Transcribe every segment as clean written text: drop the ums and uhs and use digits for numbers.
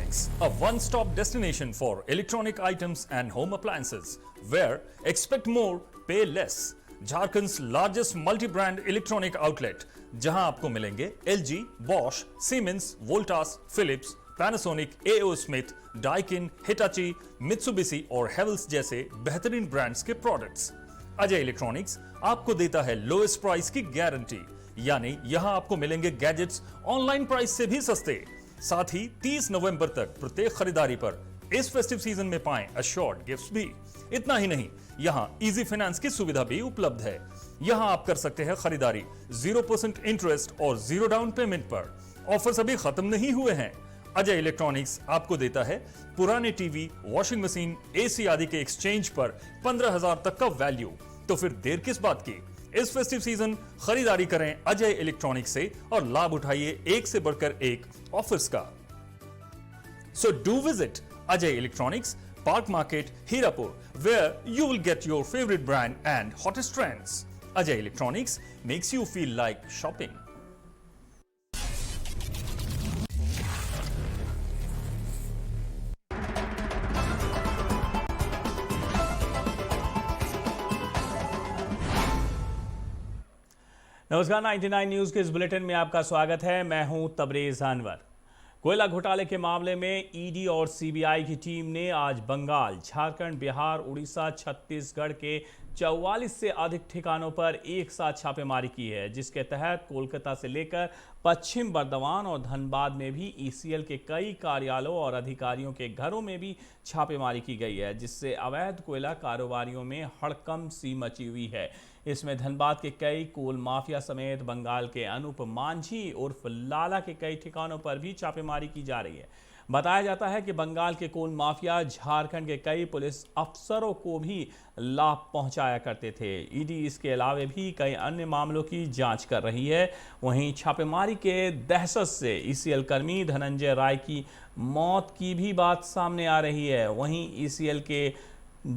Electronics, a one-stop destination for electronic items and home appliances, where expect more, pay less. Jharkhand's largest multi brand electronic outlet, जहां आपको मिलेंगे LG, Bosch, Siemens, Voltas, Philips, Panasonic, AO Smith, Daikin, Hitachi, Mitsubishi और Havells जैसे बेहतरीन brands के products. Ajay electronics आपको देता है लोएस्ट प्राइस की गारंटी, यानी यहां आपको मिलेंगे गैजेट्स ऑनलाइन प्राइस से भी सस्ते। साथ ही 30 नवंबर तक प्रत्येक खरीदारी पर इस फेस्टिव सीजन में पाएं अश्योर्ड गिफ्ट्स भी। इतना ही नहीं, यहां इजी फाइनेंस की सुविधा भी उपलब्ध है। यहां आप कर सकते हैं खरीदारी 0% इंटरेस्ट और 0 डाउन पेमेंट पर। ऑफर्स अभी खत्म नहीं हुए हैं। अजय इलेक्ट्रॉनिक्स आपको देता है पुराने टीवी, वॉशिंग मशीन, एसी आदि के एक्सचेंज पर 15,000 तक का वैल्यू। तो फिर देर किस बात की, इस फेस्टिव सीजन खरीदारी करें अजय इलेक्ट्रॉनिक्स से और लाभ उठाइए एक से बढ़कर एक ऑफर्स का। So do visit Ajay Electronics, Park Market, Hirapur, where you will get your favorite brand and hottest trends. Ajay Electronics makes you feel like shopping. नमस्कार, 99 न्यूज के इस बुलेटिन में आपका स्वागत है। मैं हूं तबरेज अनवर। कोयला घोटाले के मामले में ईडी और सीबीआई की टीम ने आज बंगाल, झारखंड, बिहार, उड़ीसा, छत्तीसगढ़ के 44 से अधिक ठिकानों पर एक साथ छापेमारी की है, जिसके तहत कोलकाता से लेकर पश्चिम बर्धमान और धनबाद में भी ईसीएल के कई कार्यालयों और अधिकारियों के घरों में भी छापेमारी की गई है, जिससे अवैध कोयला कारोबारियों में हड़कंप सी मची हुई है। इसमें धनबाद के कई कोल माफिया समेत बंगाल के अनूप मांझी उर्फ लाला के कई ठिकानों पर भी छापेमारी की जा रही है। बताया जाता है कि बंगाल के कोल माफिया झारखंड के कई पुलिस अफसरों को भी लाभ पहुंचाया करते थे। ईडी इसके अलावा भी कई अन्य मामलों की जांच कर रही है। वहीं छापेमारी के दहशत से ईसीएल कर्मी धनंजय राय की मौत की भी बात सामने आ रही है। वहीं ईसीएल के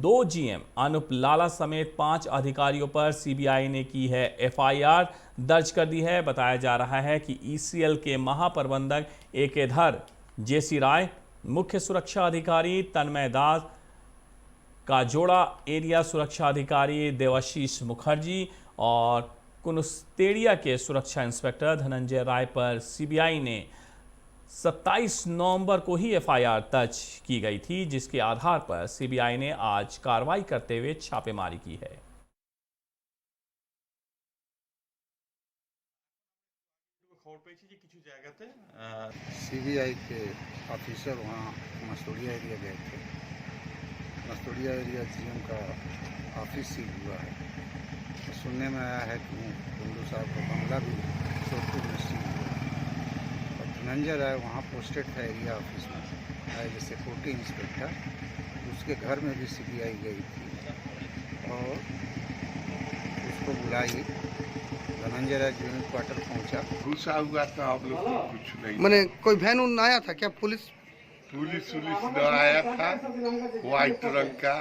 2 जीएम अनूप लाला समेत 5 अधिकारियों पर सीबीआई ने की है एफआईआर दर्ज कर दी है। बताया जा रहा है कि ईसीएल के महाप्रबंधक एकेधर जेसी राय, मुख्य सुरक्षा अधिकारी तन्मय दास, काजोड़ा एरिया सुरक्षा अधिकारी देवाशीष मुखर्जी और कुनुस्तेड़िया के सुरक्षा इंस्पेक्टर धनंजय राय पर सीबीआई ने 27 नवंबर को ही एफआईआर दर्ज की गई थी, जिसके आधार पर सीबीआई ने आज कार्रवाई करते हुए छापेमारी की है। सीबीआई के ऑफिसर वहाँ मस्तूरिया एरिया गए थे। मस्तूरिया एरिया जीएम का ऑफिस सील हुआ है। तो सुनने में आया है कि कुंडू साहब का बंगला भी सोदपुर में सील हुआ है। और धनंजय राय वहाँ पोस्टेड था एरिया ऑफिस में एज ए सिक्योरिटी इंस्पेक्टर। उसके घर में भी सीबीआई गई थी और उसको बुलाई। धनंजय राय यूनिट क्वार्टर पहुंचा। गुस्सा हुआ था आप लोग को कुछ नहीं। मैंने कोई वैन उन आया था क्या? पुलिस न आया था। व्हाइट रंग का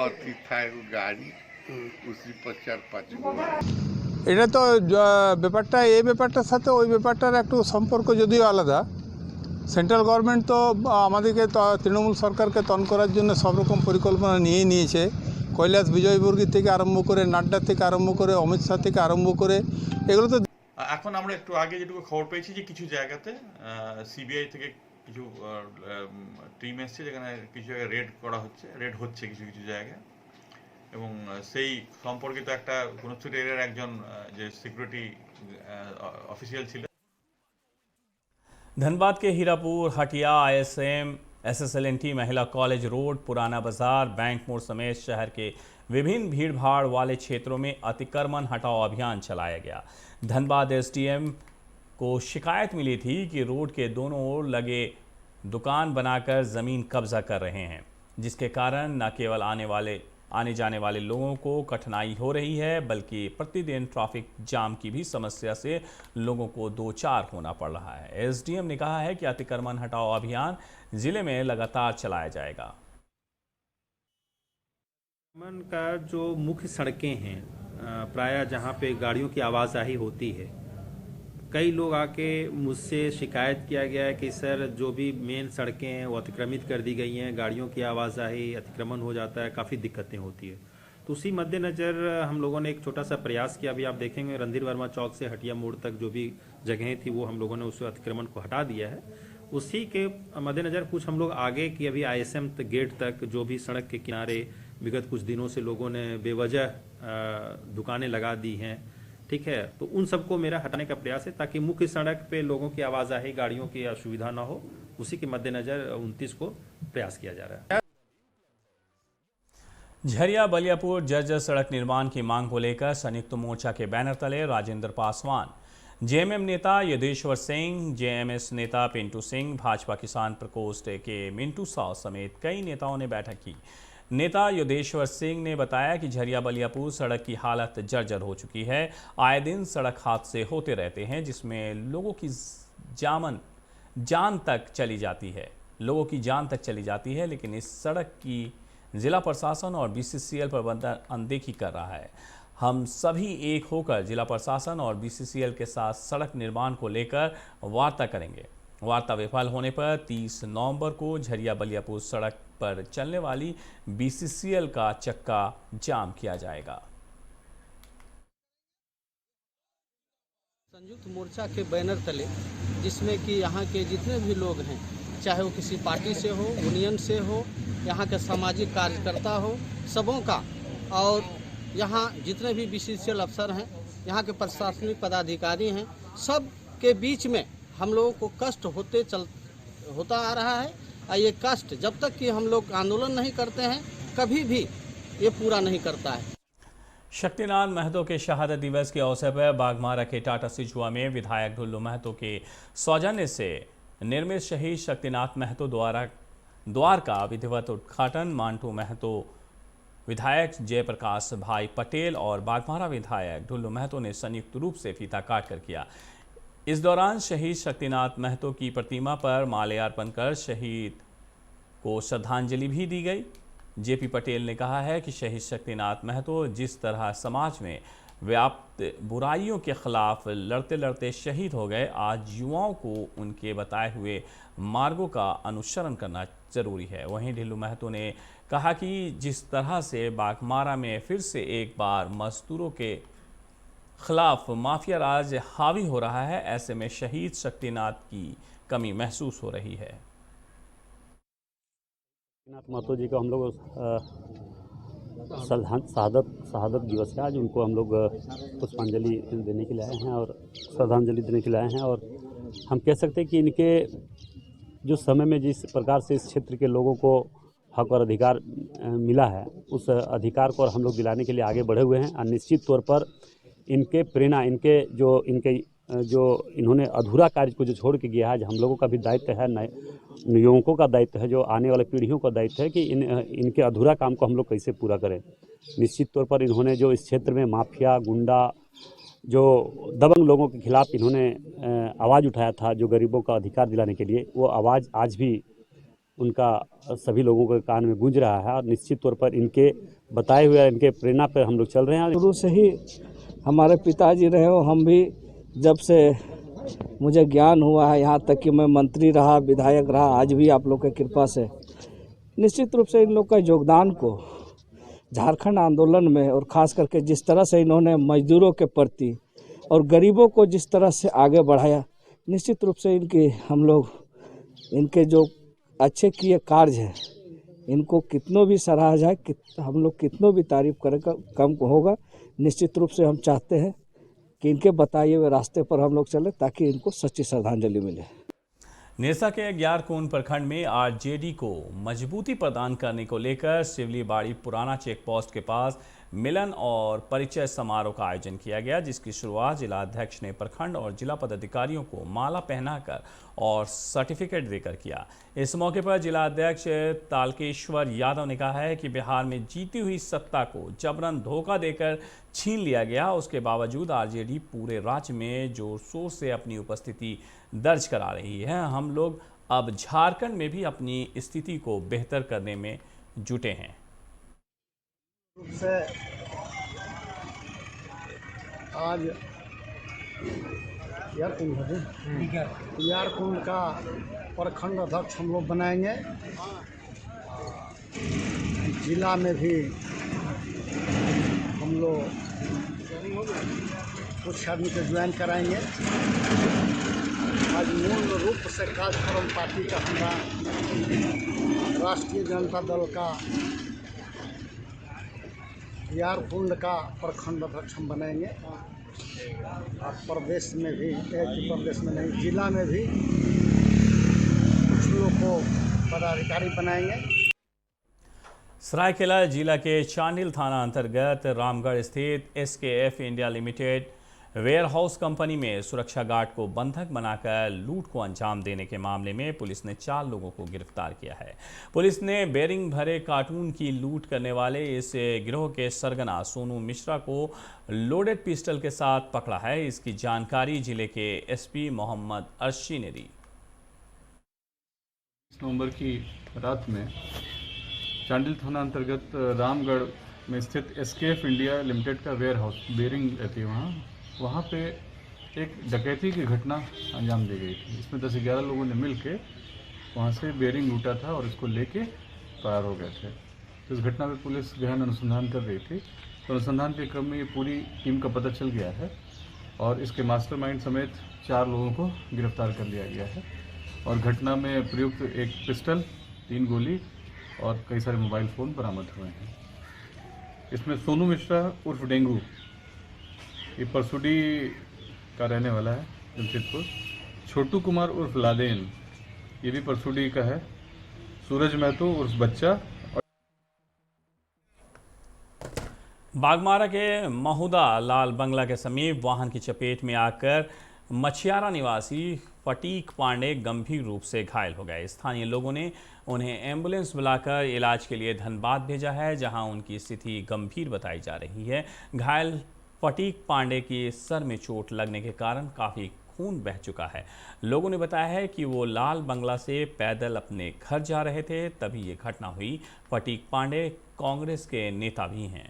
अथी था एगो गाड़ी, उसी पर 4-5 এটা তো ব্যাপারটা এই ব্যাপারটার সাথে ওই ব্যাপারটার একটু সম্পর্ক যদিও আলাদা। সেন্ট্রাল গভর্নমেন্ট তো আমাদেরকে তৃণমূল সরকারকে তন করার জন্য সব রকম পরিকল্পনা নিয়েছে। কৈলাস বিজয়বর্গী থেকে আরম্ভ করে নাড্ডা থেকে আরম্ভ করে অমিত শাহ থেকে আরম্ভ করে এগুলো তো। এখন আমরা একটু আগে যেটুকু খবর পেয়েছি যে কিছু জায়গাতে সিবিআই থেকে কিছু টিম এসছে, যেখানে কিছু জায়গায় রেড হচ্ছে কিছু কিছু জায়গায়, এবং সেই সম্পর্কিত একটা কোনস্টিটিউট এরিয়ার একজন যে সিকিউরিটি অফিসিয়াল ছিল। धनबाद के हीरापुर, हटिया, आईएसएम, एसएसएलएनटी, महिला कॉलेज रोड, पुराना बाजार, बैंक मोड़ समेत शहर के विभिन्न भीड़भाड़ वाले क्षेत्रों में अतिक्रमण हटाओ अभियान चलाया गया। धनबाद एसडीएम को शिकायत मिली थी कि रोड के दोनों ओर लगे दुकान बनाकर ज़मीन कब्जा कर रहे हैं, जिसके कारण न केवल आने जाने वाले लोगों को कठिनाई हो रही है, बल्कि प्रतिदिन ट्रैफिक जाम की भी समस्या से लोगों को दो चार होना पड़ रहा है। एसडीएम ने कहा है कि अतिक्रमण हटाओ अभियान जिले में लगातार चलाया जाएगा। अतिक्रमण का जो मुख्य सड़कें हैं, प्रायः जहाँ पे गाड़ियों की आवाजाही होती है, कई लोग आके मुझसे शिकायत किया गया है कि सर जो भी मेन सड़कें हैं वो अतिक्रमित कर दी गई हैं, गाड़ियों की आवाजाही अतिक्रमण हो जाता है, काफ़ी दिक्कतें होती है। तो उसी मद्देनज़र हम लोगों ने एक छोटा सा प्रयास किया। अभी आप देखेंगे रणधीर वर्मा चौक से हटिया मोड़ तक जो भी जगहें थी वो हम लोगों ने उस अतिक्रमण को हटा दिया है। उसी के मद्देनज़र कुछ हम लोग आगे की अभी ISM गेट तक जो भी सड़क के किनारे विगत कुछ दिनों से लोगों ने बेवजह दुकानें लगा दी हैं, ठीक है, तो उन सबको मेरा हटाने का प्रयास है ताकि मुख्य सड़क पे लोगों की आवाजाही, गाड़ियों की असुविधा ना हो। उसी के मद्देनज़र 29 को प्रयास किया जा रहा है। झरिया बलियापुर जर्जर सड़क निर्माण की मांग को लेकर संयुक्त मोर्चा के बैनर तले राजेंद्र पासवान, JMM नेता योधेश्वर सिंह, JMS नेता पिंटू सिंह, भाजपा किसान प्रकोष्ठ के मिंटू साव समेत कई नेताओं ने बैठक की। नेता योधेश्वर सिंह ने बताया कि झरिया बलियापुर सड़क की हालत जर्जर हो चुकी है। आए दिन सड़क हादसे होते रहते हैं जिसमें लोगों की जान तक चली जाती है, लेकिन इस सड़क की जिला प्रशासन और BCCL प्रबंधन अनदेखी कर रहा है। हम सभी एक होकर जिला प्रशासन और BCCL के साथ सड़क निर्माण को लेकर वार्ता करेंगे। वार्ता विफल होने पर 30 नवंबर को झरिया बलियापुर सड़क पर चलने वाली BCCL का चक्का जाम किया जाएगा। संयुक्त मोर्चा के बैनर तले, जिसमें कि यहाँ के जितने भी लोग हैं, चाहे वो किसी पार्टी से हो, यूनियन से हो, यहाँ के सामाजिक कार्यकर्ता हो, सबों का, और यहाँ जितने भी BCCL अफसर हैं, यहाँ के प्रशासनिक पदाधिकारी हैं, सब के बीच में हम लोगों को कष्ट होता आ रहा है। और ये कष्ट जब तक कि हम लोग आंदोलन नहीं करते हैं, कभी भी ये पूरा नहीं करता है। शक्तिनाथ महतो के शहादत दिवस के अवसर पर बाघमारा के टाटा सिजुआ में विधायक ढुल्लू महतो के सौजन्य से निर्मित शहीद शक्तिनाथ महतो द्वार का विधिवत उद्घाटन मांटू महतो, विधायक जयप्रकाश भाई पटेल और बाघमारा विधायक ढुल्लू महतो ने संयुक्त रूप से फीता काट कर किया। इस दौरान शहीद शक्तिनाथ महतो की प्रतिमा पर माल्यार्पण कर शहीद को श्रद्धांजलि भी दी गई। JP पटेल ने कहा है कि शहीद शक्तिनाथ महतो जिस तरह समाज में व्याप्त बुराइयों के खिलाफ लड़ते लड़ते शहीद हो गए, आज युवाओं को उनके बताए हुए मार्गों का अनुसरण करना जरूरी है। वहीं ढिल्लू महतो ने कहा कि जिस तरह से बाघमारा में फिर से एक बार मजदूरों के खिलाफ माफिया राज हावी हो रहा है, ऐसे में शहीद शक्तिनाथ की कमी महसूस हो रही है। शक्तिनाथ महतो जी को हम लोग शहादत दिवस है आज, उनको हम लोग पुष्पांजलि देने के लिए आए हैं और श्रद्धांजलि देने के लिए आए हैं। और हम कह सकते हैं कि इनके जो समय में जिस प्रकार से इस क्षेत्र के लोगों को हक और अधिकार मिला है, उस अधिकार को हम लोग दिलाने के लिए आगे बढ़े हुए हैं। और निश्चित तौर पर इनके प्रेरणा, इनके जो इन्होंने अधूरा कार्य को जो छोड़ के गया है, आज हम लोगों का भी दायित्व है, नए युवकों का दायित्व है, जो आने वाले पीढ़ियों का दायित्व है कि इनके अधूरा काम को हम लोग कैसे पूरा करें। निश्चित तौर पर इन्होंने जो इस क्षेत्र में माफिया, गुंडा, जो दबंग लोगों के खिलाफ इन्होंने आवाज़ उठाया था, जो गरीबों का अधिकार दिलाने के लिए, वो आवाज़ आज भी उनका सभी लोगों के कान में गूंज रहा है। और निश्चित तौर पर इनके बताए हुए, इनके प्रेरणा पर हम लोग चल रहे हैं। शुरू से ही हमारे पिताजी रहे हो, हम भी जब से मुझे ज्ञान हुआ है, यहाँ तक कि मैं मंत्री रहा, विधायक रहा, आज भी आप लोग की कृपा से निश्चित रूप से इन लोग का योगदान को झारखंड आंदोलन में, और ख़ास करके जिस तरह से इन्होंने मजदूरों के प्रति और गरीबों को जिस तरह से आगे बढ़ाया, निश्चित रूप से हम लोग इनके जो अच्छे किए कार्य हैं, इनको कितनों भी सराहा जाए, हम लोग कितनों भी तारीफ करें कम होगा। निश्चित रूप से हम चाहते हैं कि इनके बताए हुए रास्ते पर हम लोग चलें ताकि इनको सच्ची श्रद्धांजलि मिले। नेसा के ग्यारकोन प्रखंड में RJD को मजबूती प्रदान करने को लेकर शिवली बाड़ी पुराना चेक पोस्ट के पास मिलन और परिचय समारोह का आयोजन किया गया, जिसकी शुरुआत जिला अध्यक्ष ने प्रखंड और जिला पदाधिकारियों को माला पहनाकर और सर्टिफिकेट देकर किया। इस मौके पर जिला अध्यक्ष तालकेश्वर यादव ने कहा है कि बिहार में जीती हुई सत्ता को जबरन धोखा देकर छीन लिया गया। उसके बावजूद RJD पूरे राज्य में जोर शोर से अपनी उपस्थिति दर्ज करा रही है। हम लोग अब झारखंड में भी अपनी स्थिति को बेहतर करने में जुटे हैं। आज यार कुंड का प्रखंड अध्यक्ष हम लोग बनाएंगे। जिला में भी हम लोग कुछ आदमी को ज्वाइन कराएंगे। आज मूल रूप से कार्यक्रम पार्टी का हमारा राष्ट्रीय जनता दल का यार कुंड का प्रखंड अध्यक्ष हम बनाएंगे। और प्रदेश में भी, प्रदेश में नहीं, जिला में भी कुछ लोग को पदाधिकारी बनाएंगे। सरायकेला जिला के चांडिल थाना अंतर्गत रामगढ़ स्थित SKF India limited warehouse company में सुरक्षा गार्ड को बंधक बनाकर लूट को अंजाम देने के मामले में पुलिस ने 4 लोगों को गिरफ्तार किया है। पुलिस ने बेरिंग भरे कार्टून की लूट करने वाले इस गिरोह के सरगना सोनू मिश्रा को लोडेड पिस्टल के साथ पकड़ा है। इसकी जानकारी जिले के SP मोहम्मद अर्शी ने दी। नवंबर की रात में चांडिल थाना अंतर्गत रामगढ़ में स्थित SKF इंडिया लिमिटेड का वेयर हाउस बेरिंग रहती है, वहाँ पे एक डकैती की घटना अंजाम दी गई थी। इसमें 10-11 लोगों ने मिल के वहाँ से बेरिंग लूटा था और इसको लेके फरार हो गए थे। तो इस घटना में पुलिस गहन अनुसंधान कर रही थी। तो अनुसंधान के क्रम में ये पूरी टीम का पता चल गया है और इसके मास्टरमाइंड समेत 4 लोगों को गिरफ्तार कर लिया गया है। और घटना में प्रयुक्त एक पिस्टल, 3 गोली और कई सारे मोबाइल फ़ोन बरामद हुए हैं। इसमें सोनू मिश्रा उर्फ डेंगू, ये परसुडी का रहने वाला है जमशेदपुर। छोटू कुमार उर्फ लादेन, ये भी परसुडी का है। सूरज महतो उर्फ बच्चा। बागमारा के महुदा लाल बंगला के समीप वाहन की चपेट में आकर मछियारा निवासी फटीक पांडे गंभीर रूप से घायल हो गए। स्थानीय लोगों ने उन्हें एम्बुलेंस बुलाकर इलाज के लिए धनबाद भेजा है, जहां उनकी स्थिति गंभीर बताई जा रही है। घायल फटीक पांडे की सर में चोट लगने के कारण काफ़ी खून बह चुका है। लोगों ने बताया है कि वो लाल बंगला से पैदल अपने घर जा रहे थे, तभी ये घटना हुई। फटीक पांडे कांग्रेस के नेता भी हैं।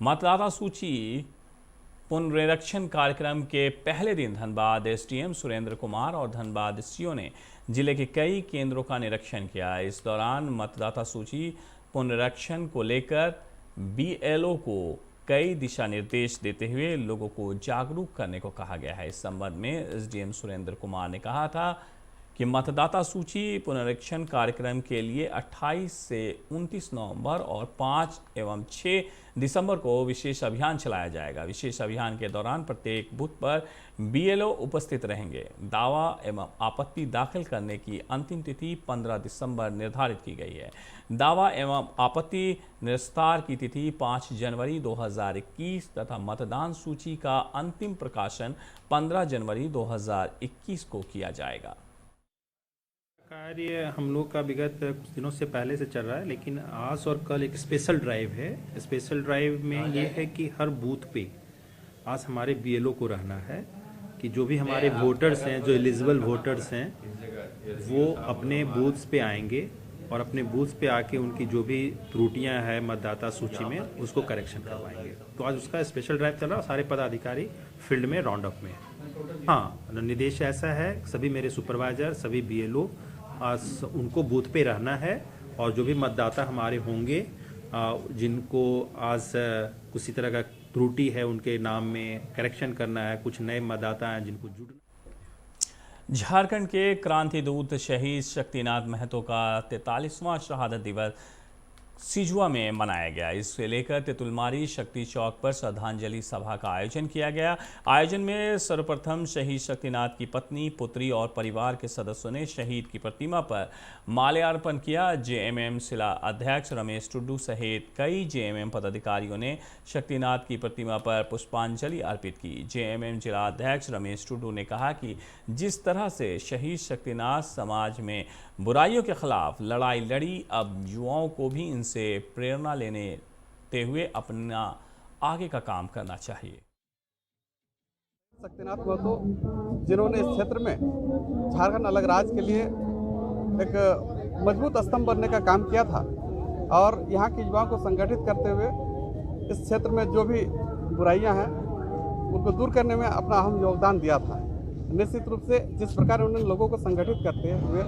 मतदाता सूची पुनरीक्षण कार्यक्रम के पहले दिन धनबाद SDM सुरेंद्र कुमार और धनबाद CO ने जिले के कई केंद्रों का निरीक्षण किया। इस दौरान मतदाता सूची पुनरीक्षण को लेकर BLO को कई दिशा निर्देश देते हुए लोगों को जागरूक करने को कहा गया है। इस संबंध में SDM सुरेंद्र कुमार ने कहा था कि मतदाता सूची पुनरीक्षण कार्यक्रम के लिए 28 से 29 नवंबर और 5 एवं 6 दिसंबर को विशेष अभियान चलाया जाएगा। विशेष अभियान के दौरान प्रत्येक बूथ पर BLO उपस्थित रहेंगे। दावा एवं आपत्ति दाखिल करने की अंतिम तिथि 15 दिसंबर निर्धारित की गई है। दावा एवं आपत्ति निस्तार की तिथि 5 जनवरी 2021 तथा मतदान सूची का अंतिम प्रकाशन 15 जनवरी 2021 को किया जाएगा। कार्य हम लोग का विगत कुछ दिनों से पहले से चल रहा है, लेकिन आज और कल एक स्पेशल ड्राइव है। स्पेशल ड्राइव में ये है कि हर बूथ पे आज हमारे BLO को रहना है कि जो भी हमारे वोटर्स हैं, जो एलिजिबल वोटर्स हैं, वो अपने बूथ्स पे आएंगे और अपने बूथ पे आके उनकी जो भी त्रुटियां हैं मतदाता सूची में उसको करेक्शन करवाएंगे। तो आज उसका स्पेशल ड्राइव चल रहा है। सारे पदाधिकारी फील्ड में राउंड अप में। हाँ, निर्देश ऐसा है, सभी मेरे सुपरवाइजर, सभी BLO आज उनको बूथ पे रहना है और जो भी मतदाता हमारे होंगे जिनको आज किसी तरह का त्रुटि है उनके नाम में करेक्शन करना है, कुछ नए मतदाता हैं जिनको जुड़ना। झारखंड के क्रांति दूत शहीद शक्तिनाथ महतो का 43वां शहादत दिवस सिजुआ में मनाया गया। इससे लेकर तेतुलमारी शक्ति चौक पर श्रद्धांजलि सभा का आयोजन किया गया। आयोजन में सर्वप्रथम शहीद शक्तिनाथ की पत्नी, पुत्री और परिवार के सदस्यों ने शहीद की प्रतिमा पर माल्यार्पण किया। JMM जिला अध्यक्ष रमेश टुड्डू सहित कई JMM पदाधिकारियों ने शक्तिनाथ की प्रतिमा पर पुष्पांजलि अर्पित की। JMM जिला अध्यक्ष रमेश टुड्डू ने कहा कि जिस तरह से शहीद शक्तिनाथ समाज में बुराइयों के खिलाफ लड़ाई लड़ी, अब युवाओं को भी इनसे प्रेरणा लेते हुए अपना आगे का काम करना चाहिए। शक्तिनाथ महतो जिन्होंने इस क्षेत्र में झारखंड अलग राज्य के लिए एक मजबूत स्तंभ बनने का काम किया था और यहाँ के युवाओं को संगठित करते हुए इस क्षेत्र में जो भी बुराइयां हैं उनको दूर करने में अपना अहम योगदान दिया था। निश्चित रूप से जिस प्रकार उन्होंने लोगों को संगठित करते हुए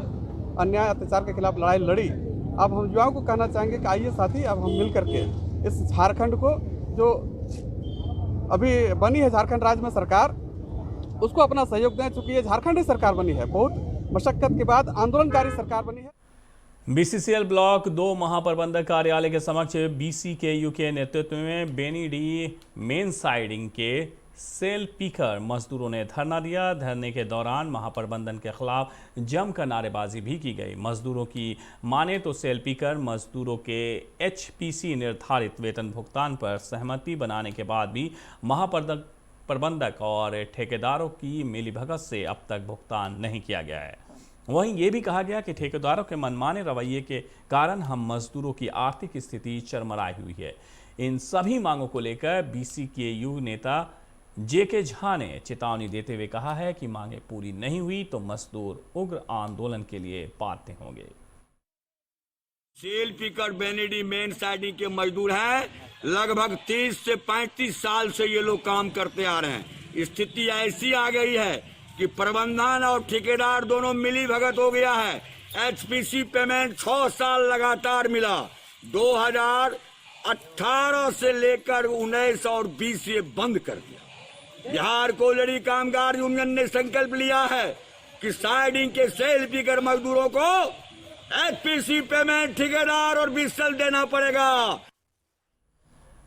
अन्याय अत्याचार के खिलाफ लड़ाई लड़ी, अब हम युवाओं को कहना चाहेंगे कि आइए साथी, अब हम मिल करके इस झारखंड को, जो अभी बनी है झारखंड राज्य में सरकार, उसको अपना सहयोग दें। चूँकि ये झारखंड ही सरकार बनी है, बहुत मशक्कत के बाद आंदोलनकारी सरकार बनी है। बीसीसीएल ब्लॉक 2 महाप्रबंधक कार्यालय के समक्ष बीसीकेयू के नेतृत्व में बेनी डी मेन साइडिंग के सेल पीकर मजदूरों ने धरना दिया। धरने के दौरान महाप्रबंधन के खिलाफ जमकर नारेबाजी भी की गई। मजदूरों की माने तो सेल पीकर मजदूरों के एचपीसी निर्धारित वेतन भुगतान पर सहमति बनाने के बाद भी महाप्रबंधक और ठेकेदारों की मिलीभगत से अब तक भुगतान नहीं किया गया है। वहीं ये भी कहा गया कि ठेकेदारों के मनमाने रवैये के कारण हम मजदूरों की आर्थिक स्थिति चरमराई हुई है। इन सभी मांगों को लेकर बीसीकेयू नेता जेके झा ने चेतावनी देते हुए कहा है कि मांगें पूरी नहीं हुई तो मजदूर उग्र आंदोलन के लिए बाध्य होंगे। सेल पीकर बेनेडी मेन साइडिंग के मजदूर हैं। लगभग 30 से 35 साल से ये लोग काम करते आ रहे हैं। स्थिति ऐसी आ गई है कि प्रबंधन और ठेकेदार दोनों मिली भगत हो गया है। एचपीसी पेमेंट 6 साल लगातार मिला। 2018 से लेकर 19 और 20 ये बंद कर दिया। बिहार कोयलरी कामगार यूनियन ने संकल्प लिया है कि साइडिंग के सेल पीकर मजदूरों को एचपीसी पेमेंट ठेकेदार और बीएसएल देना पड़ेगा।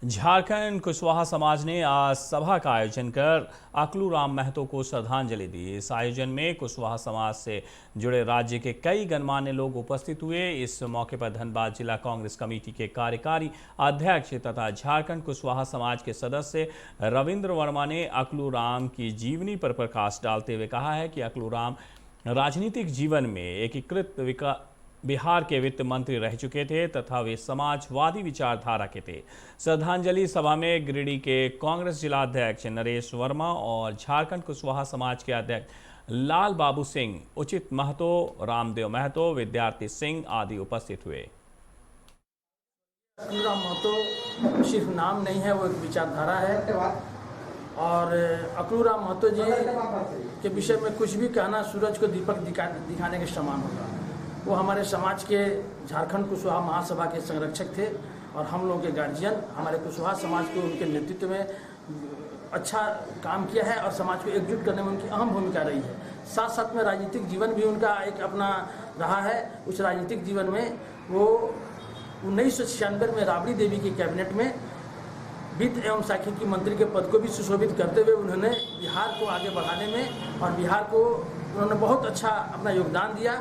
झारखंड कुशवाहा समाज ने आज सभा का आयोजन कर अकलू राम महतो को श्रद्धांजलि दी। इस आयोजन में कुशवाहा समाज से जुड़े राज्य के कई गणमान्य लोग उपस्थित हुए। इस मौके पर धनबाद जिला कांग्रेस कमेटी के कार्यकारी अध्यक्ष तथा झारखंड कुशवाहा समाज के सदस्य रविंद्र वर्मा ने अकलू राम की जीवनी पर प्रकाश डालते हुए कहा है कि अकलू राम राजनीतिक जीवन में एकीकृत बिहार के वित्त मंत्री रह चुके थे तथा वे समाजवादी विचारधारा के थे। श्रद्धांजलि सभा में गिरिडीह के कांग्रेस जिला अध्यक्ष नरेश वर्मा और झारखंड कुशवाहा समाज के अध्यक्ष लाल बाबू सिंह, उचित महतो, रामदेव महतो, विद्यार्थी सिंह आदि उपस्थित हुए। अकलूराम महतो सिर्फ नाम नहीं है, वो एक विचारधारा है और अकलूराम महतो जी के विषय में कुछ भी कहना सूरज को दीपक दिखाने के समान होगा। वो हमारे समाज के झारखंड कुशवाहा महासभा के संरक्षक थे और हम लोगों के गार्जियन। हमारे कुशवाहा समाज को उनके नेतृत्व में अच्छा काम किया है और समाज को एकजुट करने में उनकी अहम भूमिका रही है। साथ साथ में राजनीतिक जीवन भी उनका एक अपना रहा है। उस राजनीतिक जीवन में वो 1996 में राबड़ी देवी की कैबिनेट में वित्त एवं सांख्यिकी मंत्री के पद को भी सुशोभित करते हुए उन्होंने बिहार को आगे बढ़ाने में और बिहार को उन्होंने बहुत अच्छा अपना योगदान दिया।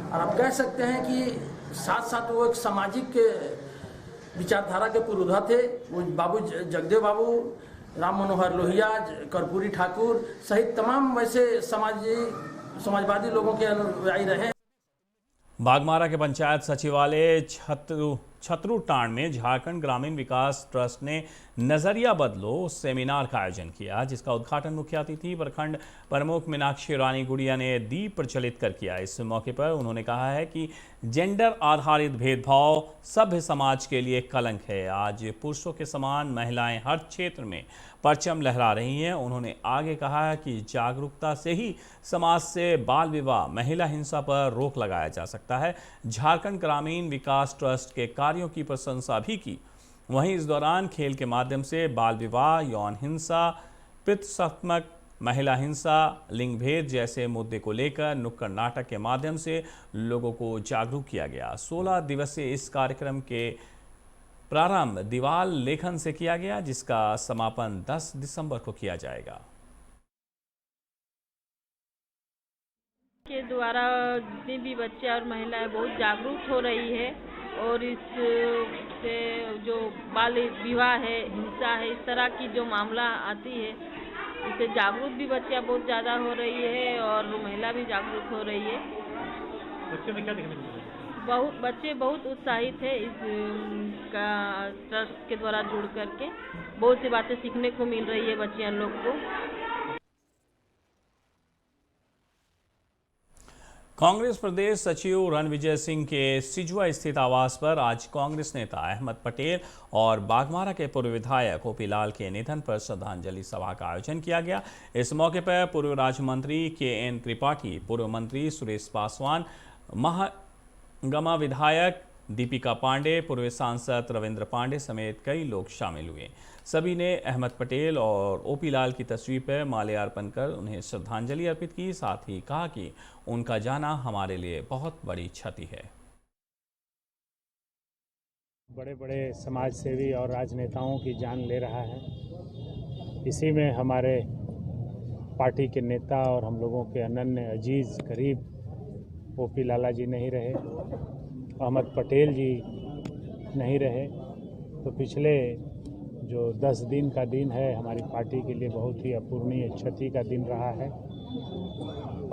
और आप कह सकते हैं कि साथ साथ वो एक सामाजिक विचारधारा के पुरोधा थे। वो बाबू जगदेव बाबू, राम मनोहर लोहिया, कर्पूरी ठाकुर सहित तमाम वैसे समाजवादी लोगों के अनुयायी रहे। बागमारा के पंचायत सचिवालय छतरूटांड में झारखंड ग्रामीण विकास ट्रस्ट ने नजरिया बदलो सेमिनार का आयोजन किया, जिसका उद्घाटन मुख्य अतिथि प्रखंड प्रमुख मीनाक्षी रानी गुड़िया ने दीप प्रज्वलित कर किया। इस मौके पर उन्होंने कहा है कि जेंडर आधारित भेदभाव सभ्य समाज के लिए कलंक है। आज पुरुषों के समान महिलाएं हर क्षेत्र में परचम लहरा रही हैं। उन्होंने आगे कहा है कि जागरूकता से ही समाज से बाल विवाह, महिला हिंसा पर रोक लगाया जा सकता है। झारखंड ग्रामीण विकास ट्रस्ट के कार्यों की प्रशंसा भी की। वहीं इस दौरान खेल के माध्यम से बाल विवाह, यौन हिंसा, पितृसत्मक महिला हिंसा, लिंग भेद जैसे मुद्दे को लेकर नुक्कड़ नाटक के माध्यम से लोगों को जागरूक किया गया। 16 दिवसीय इस कार्यक्रम के प्रारंभ दीवाल लेखन से किया गया, जिसका समापन 10 दिसंबर को किया जाएगा। के द्वारा जितने भी बच्चे और महिलाएं बहुत जागरूक हो रही है और इससे जो बाल विवाह है, हिंसा है, इस तरह की जो मामला आती है, इससे जागरूक भी बच्चियां बहुत ज़्यादा हो रही है और महिला भी जागरूक हो रही है। बच्चों में क्या देखने को मिला? बच्चे बहुत उत्साहित है इस का ट्रस्ट के द्वारा जुड़ करके। बहुत सी बातें सीखने को मिल रही है बच्चियां लोग को। कांग्रेस प्रदेश सचिव रणविजय सिंह के सिजुआ स्थित आवास पर आज कांग्रेस नेता अहमद पटेल और बाघमारा के पूर्व विधायक ओपी लाल के निधन पर श्रद्धांजलि सभा का आयोजन किया गया। इस मौके पर पूर्व राज्य मंत्री KN त्रिपाठी, पूर्व मंत्री सुरेश पासवान, महागमा विधायक दीपिका पांडे, पूर्व सांसद रविंद्र पांडे समेत कई लोग शामिल हुए। सभी ने अहमद पटेल और ओपी लाल की तस्वीर पर माल्यार्पण कर उन्हें श्रद्धांजलि अर्पित की। साथ ही कहा कि उनका जाना हमारे लिए बहुत बड़ी क्षति है। बड़े बड़े समाज सेवी और राजनेताओं की जान ले रहा है। इसी में हमारे पार्टी के नेता और हम लोगों के अनन्य अजीज करीब ओपी लाला जी नहीं रहे, अहमद पटेल जी नहीं रहे, तो पिछले जो 10 दिन का दिन है हमारी पार्टी के लिए बहुत ही अपूर्णीय क्षति का दिन रहा है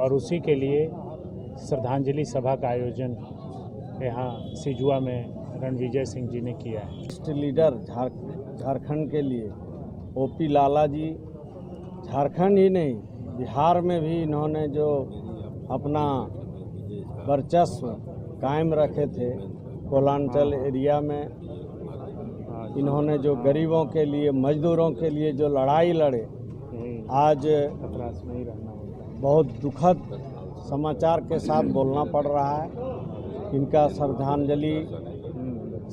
और उसी के लिए श्रद्धांजलि सभा का आयोजन यहाँ सिजुआ में रणविजय सिंह जी ने किया है। वरिष्ठ लीडर झारखंड के लिए ओपी लाला जी झारखंड ही नहीं बिहार में भी इन्होंने जो अपना वर्चस्व कायम रखे थे, कोलांचल एरिया में इन्होंने जो गरीबों के लिए, मजदूरों के लिए जो लड़ाई लड़े, आज बहुत दुखद समाचार के साथ बोलना पड़ रहा है। इनका श्रद्धांजलि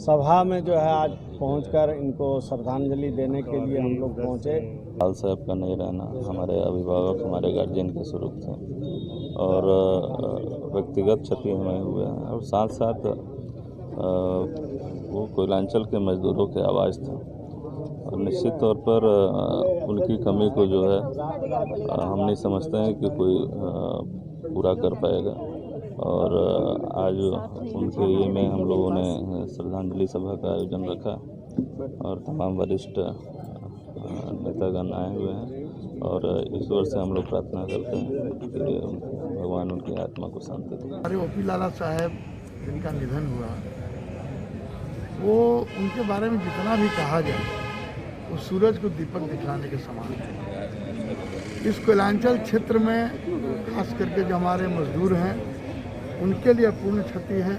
सभा में जो है आज पहुंचकर इनको श्रद्धांजलि देने के लिए हम लोग पहुंचे। लाल साहब का नहीं रहना हमारे अभिभावक, हमारे गार्जियन के स्वरूप थे और व्यक्तिगत क्षति हमें हुए हैं और साथ साथ वो कोयलांचल के मजदूरों की आवाज़ था और निश्चित तौर पर उनकी कमी को जो है हम नहीं समझते हैं कि कोई पूरा कर पाएगा और आज उनके लिए में हम लोगों ने श्रद्धांजलि सभा का आयोजन रखा और तमाम वरिष्ठ नेतागण आए हुए हैं और ईश्वर से हम लोग प्रार्थना करते हैं कि भगवान उनकी आत्मा को शांति दे। हमारे ओपी लाला साहब जिनका निधन हुआ, वो उनके बारे में जितना भी कहा जाए वो सूरज को दीपक दिखाने के समान है। इस कोयलांचल क्षेत्र में खास करके जो हमारे मजदूर हैं उनके लिए अपूर्ण क्षति है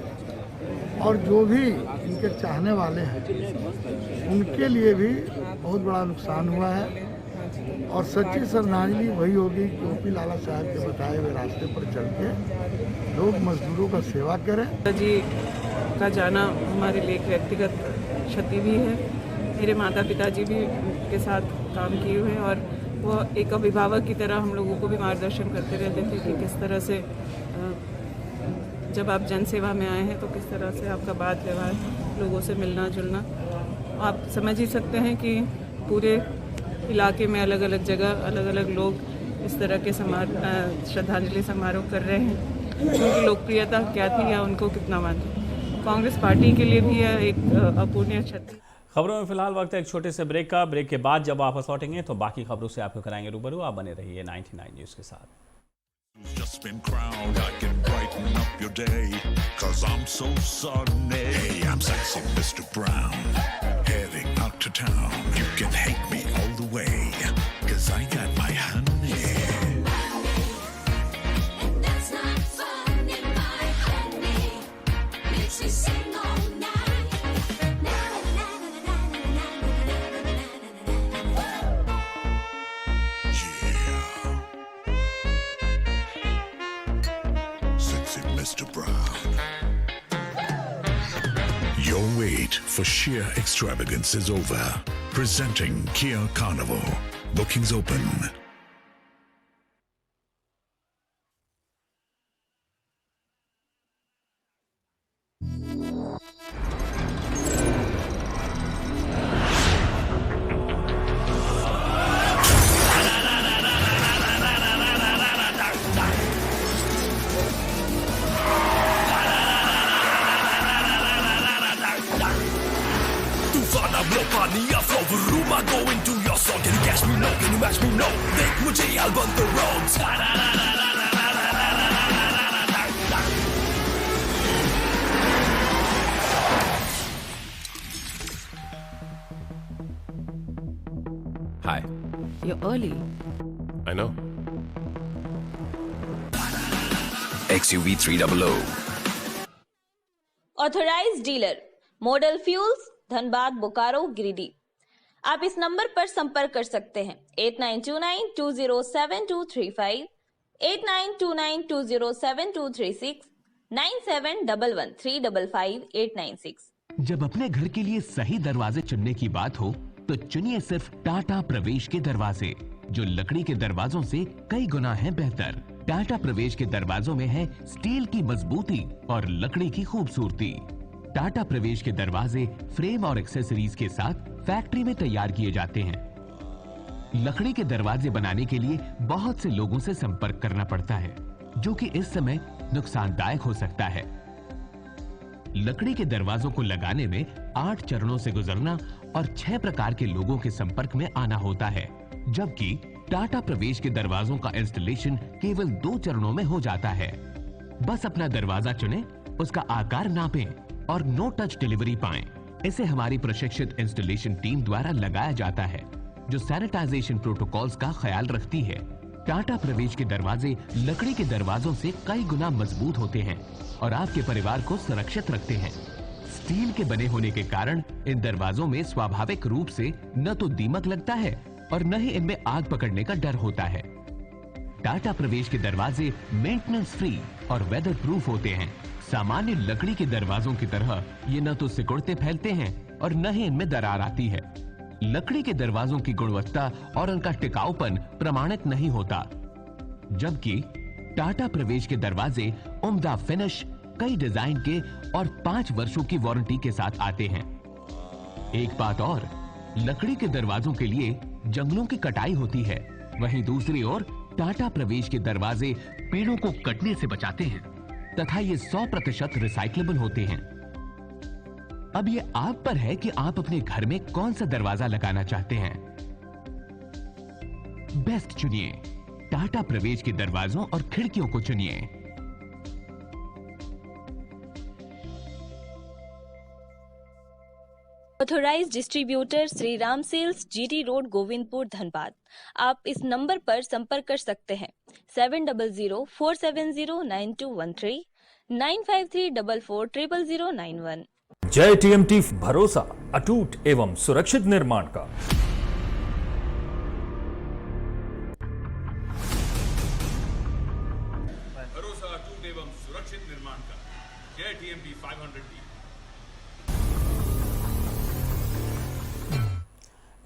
और जो भी इनके चाहने वाले हैं उनके लिए भी बहुत बड़ा नुकसान हुआ है और सच्ची श्रद्धांजलि वही होगी कि ओपी लाला साहब के बताए हुए रास्ते पर चल के लोग मजदूरों का सेवा करें। जी का जाना हमारे लिए एक व्यक्तिगत क्षति भी है। मेरे माता पिताजी भी के साथ काम किए हुए हैं और वो एक अभिभावक की तरह हम लोगों को भी मार्गदर्शन करते रहते थे कि किस तरह से जब आप जनसेवा में आए हैं तो किस तरह से आपका बात व्यवहार, लोगों से मिलना जुलना। आप समझ ही सकते हैं कि पूरे इलाके में अलग अलग जगह अलग अलग लोग इस तरह के श्रद्धांजलि समारोह कर रहे हैं। उनकी लोकप्रियता क्या थी या उनको कितना मानते। कांग्रेस पार्टी के लिए भी यह एक अपूर्णीय क्षति। खबरों में फिलहाल वक्त है एक छोटे से ब्रेक का। ब्रेक के बाद जब वापस लौटेंगे तो बाकी खबरों से आपको कराएंगे रूबरू। आप बने रहिए 99 न्यूज़ के साथ। Just been crowned, I can brighten up your day, 'cause I'm so sunny. Hey, I'm sexy Mr. Brown, heading out to town. You can hate me all the way, 'cause I got my honey. And that's not funny, my honey makes me sing all night. Mr. Brown. Your wait for sheer extravagance is over. Presenting Kia Carnival. Bookings open. Hi. You're early. I know. XUV 300. Authorised dealer model fuels, Dhanbad, Bokaro, Giridih. आप इस number पर संपर्क कर सकते हैं 8929207235, 8929207236, 9711355896। जब अपने घर के लिए सही दरवाजे चुनने की बात हो तो चुनिए सिर्फ टाटा प्रवेश के दरवाजे, जो लकड़ी के दरवाजों से कई गुना है बेहतर। टाटा प्रवेश के दरवाजों में है स्टील की मजबूती और लकड़ी की खूबसूरती। टाटा प्रवेश के दरवाजे फ्रेम और एक्सेसरीज के साथ फैक्ट्री में तैयार किए जाते हैं। लकड़ी के दरवाजे बनाने के लिए बहुत से लोगों से संपर्क करना पड़ता है, जो कि इस समय नुकसानदायक हो सकता है। लकड़ी के दरवाजों को लगाने में 8 चरणों से गुजरना और 6 प्रकार के लोगों के संपर्क में आना होता है, जबकि टाटा प्रवेश के दरवाजों का इंस्टॉलेशन केवल 2 चरणों में हो जाता है। बस अपना दरवाजा चुनें, उसका आकार नापें और नो टच डिलीवरी पाएं। इसे हमारी प्रशिक्षित इंस्टॉलेशन टीम द्वारा लगाया जाता है, जो सैनिटाइजेशन प्रोटोकॉल्स का ख्याल रखती है। टाटा प्रवेश के दरवाजे लकड़ी के दरवाजों से कई गुना मजबूत होते हैं और आपके परिवार को सुरक्षित रखते हैं। स्टील के बने होने के कारण इन दरवाजों में स्वाभाविक रूप से न तो दीमक लगता है और न ही इनमें आग पकड़ने का डर होता है। टाटा प्रवेश के दरवाजे मेंटेनेंस फ्री और वेदर प्रूफ होते हैं। सामान्य लकड़ी के दरवाजों की तरह ये न तो सिकुड़ते फैलते हैं और न ही इनमें दरार आती है। लकड़ी के दरवाजों की गुणवत्ता और उनका टिकाऊपन प्रमाणित नहीं होता, जबकि टाटा प्रवेश के दरवाजे उम्दा फिनिश, कई डिजाइन के और 5 वर्षों की वारंटी के साथ आते हैं। एक बात और, लकड़ी के दरवाजों के लिए जंगलों की कटाई होती है, वहीं दूसरी ओर टाटा प्रवेश के दरवाजे पेड़ों को कटने से बचाते हैं तथा ये 100% रिसाइक्लेबल होते हैं। अब ये आप पर है कि आप अपने घर में कौन सा दरवाजा लगाना चाहते हैं। बेस्ट चुनिए, टाटा प्रवेश के दरवाजों और खिड़कियों को चुनिए। Authorised distributor Shri Ram sales, GT road, Govindpur, Dhanbad. आप इस नंबर पर संपर्क कर सकते हैं 7004709213, 9534400091। जय TMT, भरोसा अटूट एवं सुरक्षित निर्माण का। भरोसा अटूट एवं सुरक्षित निर्माण का। जय TMT 500D।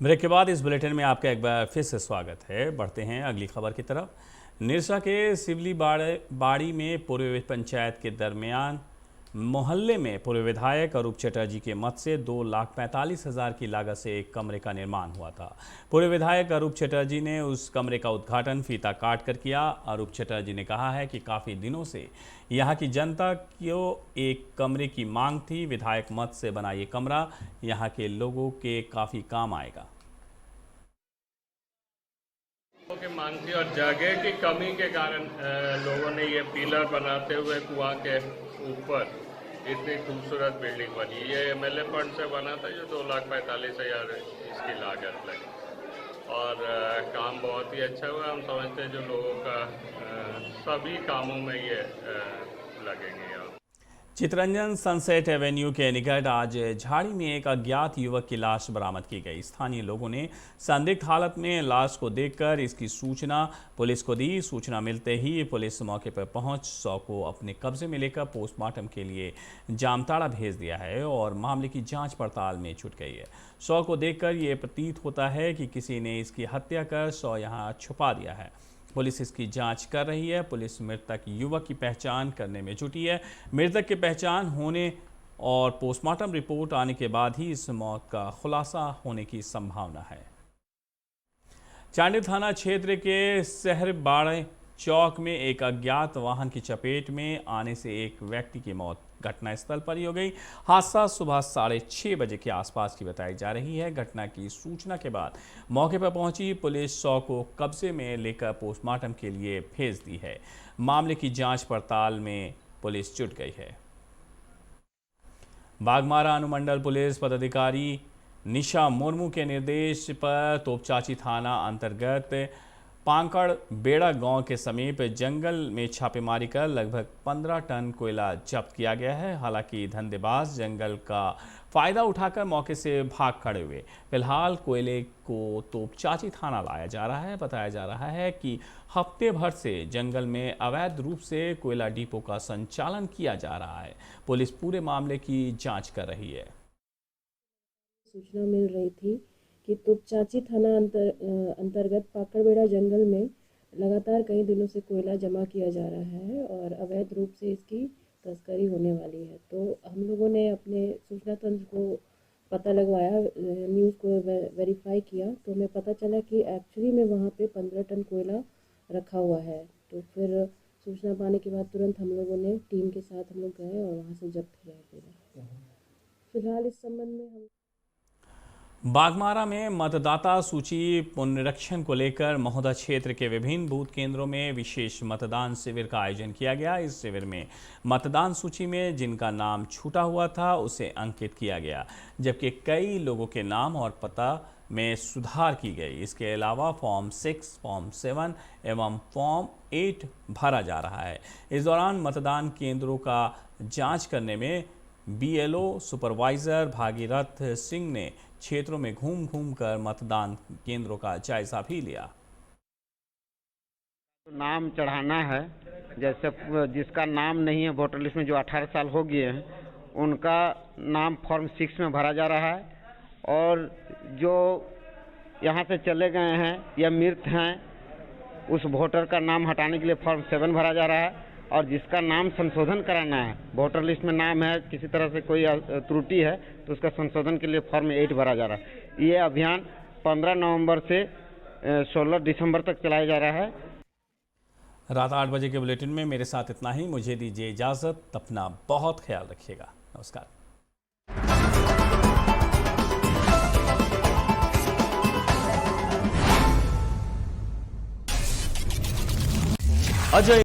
ब्रेक के बाद इस बुलेटिन में आपका एक बार फिर से स्वागत है। बढ़ते हैं अगली खबर की तरफ। निरसा के सिवली बाड़ी में पूर्व पंचायत के दरमियान मोहल्ले में पूर्व विधायक अरूप चटर्जी के मत से 2,45,000 की लागत से एक कमरे का निर्माण हुआ था। पूर्व विधायक अरूप चटर्जी ने उस कमरे का उद्घाटन फीता काट कर किया। अरूप चटर्जी ने कहा है कि काफ़ी दिनों से यहाँ की जनता को एक कमरे की मांग थी। विधायक मत से बना ये कमरा यहाँ के लोगों के काफ़ी काम आएगा। की मांग थी और जगह की कमी के कारण लोगों ने ये पिलर बनाते हुए कुआं के ऊपर इतनी खूबसूरत बिल्डिंग बनी। ये MLA फंड से बना था, जो 2,45,000 इसकी लागत लगी और काम बहुत ही अच्छा हुआ। हम समझते हैं जो लोगों का सभी कामों में ये लगेंगे। चितरंजन सनसेट एवेन्यू के निकट आज झाड़ी में एक अज्ञात युवक की लाश बरामद की गई। स्थानीय लोगों ने संदिग्ध हालत में लाश को देखकर इसकी सूचना पुलिस को दी। सूचना मिलते ही पुलिस मौके पर पहुंच शव को अपने कब्जे में लेकर पोस्टमार्टम के लिए जामताड़ा भेज दिया है और मामले की जांच पड़ताल में जुट गई है। शव को देखकर ये प्रतीत होता है कि किसी ने इसकी हत्या कर शव यहाँ छुपा दिया है। पुलिस इसकी जांच कर रही है। पुलिस मृतक युवक की पहचान करने में जुटी है। मृतक की पहचान होने और पोस्टमार्टम रिपोर्ट आने के बाद ही इस मौत का खुलासा होने की संभावना है। चांडिल थाना क्षेत्र के सहरबाड़े चौक में एक अज्ञात वाहन की चपेट में आने से एक व्यक्ति की मौत घटनास्थल पर ही हो गई। हादसा सुबह 6:30 बजे के आसपास की बताई जा रही है। घटना की सूचना के बाद मौके पर पहुंची पुलिस शव को कब्जे में लेकर पोस्टमार्टम के लिए भेज दी है। मामले की जांच पड़ताल में पुलिस जुट गई है। बागमारा अनुमंडल पुलिस पदाधिकारी निशा मुर्मू के निर्देश पर तोपचाची थाना अंतर्गत पांकड़ बेड़ा गांव के समीप जंगल में छापेमारी कर लगभग 15 टन कोयला जब्त किया गया है। हालांकि धंधेबाज जंगल का फायदा उठाकर मौके से भाग खड़े हुए। फिलहाल कोयले को तोपचांची थाना लाया जा रहा है। बताया जा रहा है कि हफ्ते भर से जंगल में अवैध रूप से कोयला डिपो का संचालन किया जा रहा है। पुलिस पूरे मामले की जांच कर रही है। सूचना मिल रही थी कि तोपचांची थाना अंतर्गत पाकड़बेड़ा जंगल में लगातार कई दिनों से कोयला जमा किया जा रहा है और अवैध रूप से इसकी तस्करी होने वाली है। तो हम लोगों ने अपने सूचना तंत्र को पता लगवाया, न्यूज़ को वेरीफाई किया, तो हमें पता चला कि एक्चुअली में वहाँ पे 15 टन कोयला रखा हुआ है। तो फिर सूचना पाने के बाद तुरंत हम लोगों ने टीम के साथ हम लोग गए और वहाँ से जब्त किया कोयला। फिलहाल इस संबंध में हम बागमारा में मतदाता सूची पुनरीक्षण को लेकर महोदा क्षेत्र के विभिन्न बूथ केंद्रों में विशेष मतदान शिविर का आयोजन किया गया। इस शिविर में मतदान सूची में जिनका नाम छूटा हुआ था उसे अंकित किया गया, जबकि कई लोगों के नाम और पता में सुधार की गई। इसके अलावा फॉर्म 6, फॉर्म 7 एवं फॉर्म 8 भरा जा रहा है। इस दौरान मतदान केंद्रों का जाँच करने में BLO सुपरवाइजर भागीरथ सिंह ने क्षेत्रों में घूम कर मतदान केंद्रों का जायजा भी लिया। नाम चढ़ाना है, जैसे जिसका नाम नहीं है वोटर लिस्ट में, जो 18 साल हो गए हैं, उनका नाम फॉर्म 6 में भरा जा रहा है और जो यहाँ से चले गए हैं या मृत हैं उस वोटर का नाम हटाने के लिए फॉर्म 7 भरा जा रहा है और जिसका नाम संशोधन कराना है, वोटर लिस्ट में नाम है किसी तरह से कोई त्रुटि है तो उसका संशोधन के लिए फॉर्म 8 भरा जा रहा है। ये अभियान 15 नवंबर से 16 दिसंबर तक चलाया जा रहा है। रात 8 बजे के बुलेटिन में मेरे साथ इतना ही। मुझे दीजिए इजाज़त। अपना बहुत ख्याल रखिएगा। नमस्कार। अजय